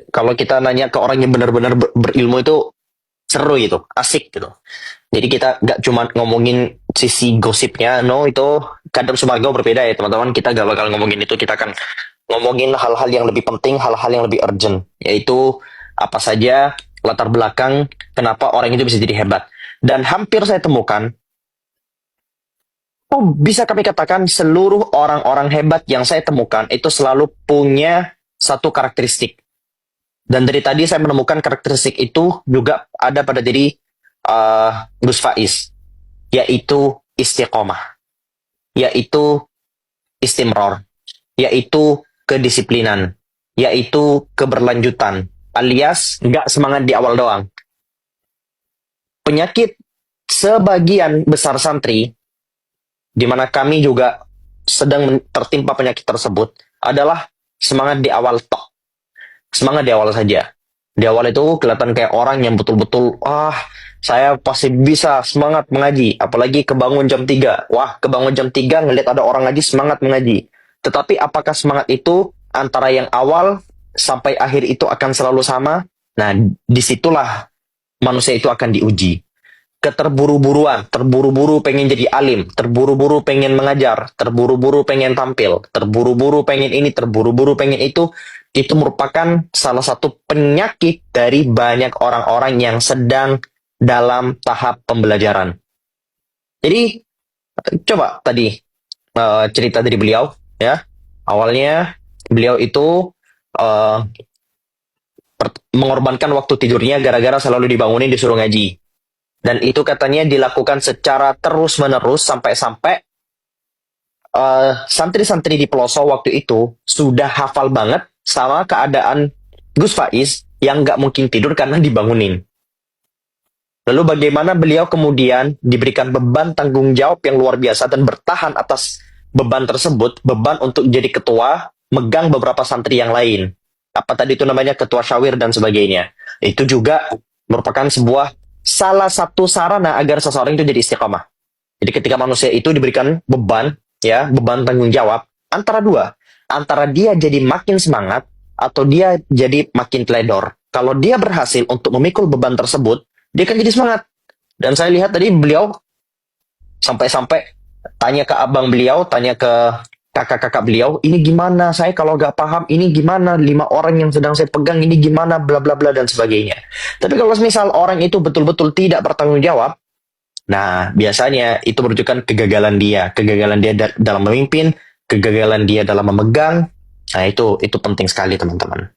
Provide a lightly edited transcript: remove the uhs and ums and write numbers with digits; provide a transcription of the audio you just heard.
Kalau kita nanya ke orang yang benar-benar berilmu itu seru gitu, asik gitu. Jadi kita nggak cuma ngomongin sisi gosipnya, no itu kadang Sumargo berbeda ya teman-teman. Kita gak bakal ngomongin itu, kita akan ngomongin hal-hal yang lebih penting, hal-hal yang lebih urgent, yaitu apa saja latar belakang kenapa orang itu bisa jadi hebat. Dan hampir saya temukan, oh bisa kami katakan seluruh orang-orang hebat yang saya temukan itu selalu punya satu karakteristik. Dan dari tadi saya menemukan karakteristik itu juga ada pada diri Gus Faiz, yaitu istiqomah, yaitu istimror, yaitu kedisiplinan, yaitu keberlanjutan, alias nggak semangat di awal doang. Penyakit sebagian besar santri, di mana kami juga sedang tertimpa penyakit tersebut, adalah semangat di awal toh. Semangat di awal saja. Di awal itu kelihatan kayak orang yang betul-betul, saya pasti bisa semangat mengaji. Apalagi kebangun jam 3. Wah, kebangun jam 3 ngeliat ada orang ngaji, semangat mengaji. Tetapi apakah semangat itu antara yang awal sampai akhir itu akan selalu sama? Nah, disitulah manusia itu akan diuji. Keterburu-buruan, terburu-buru pengen jadi alim, terburu-buru pengen mengajar, terburu-buru pengen tampil, terburu-buru pengen ini, terburu-buru pengen itu merupakan salah satu penyakit dari banyak orang-orang yang sedang dalam tahap pembelajaran. Jadi, coba tadi cerita dari beliau, ya. Awalnya beliau itu uh, mengorbankan waktu tidurnya gara-gara selalu dibangunin disuruh ngaji. Dan itu katanya dilakukan secara terus-menerus sampai-sampai santri-santri di pelosok waktu itu sudah hafal banget sama keadaan Gus Faiz yang nggak mungkin tidur karena dibangunin. Lalu bagaimana beliau kemudian diberikan beban tanggung jawab yang luar biasa dan bertahan atas beban tersebut, beban untuk jadi ketua, megang beberapa santri yang lain. Apa tadi itu namanya ketua syawir dan sebagainya. Itu juga merupakan sebuah salah satu sarana agar seseorang itu jadi istiqamah. Jadi ketika manusia itu diberikan beban, ya, beban tanggung jawab, antara dua. Antara dia jadi makin semangat, atau dia jadi makin teledor. Kalau dia berhasil untuk memikul beban tersebut, dia akan jadi semangat. Dan saya lihat tadi beliau sampai-sampai tanya ke abang beliau, tanya ke kakak-kakak beliau, ini gimana, saya kalau gak paham, ini gimana, 5 orang yang sedang saya pegang, ini gimana, bla bla bla dan sebagainya. Tapi kalau misal orang itu betul-betul tidak bertanggung jawab, nah biasanya itu menunjukkan kegagalan dia dalam memimpin, kegagalan dia dalam memegang. Nah itu penting sekali teman-teman.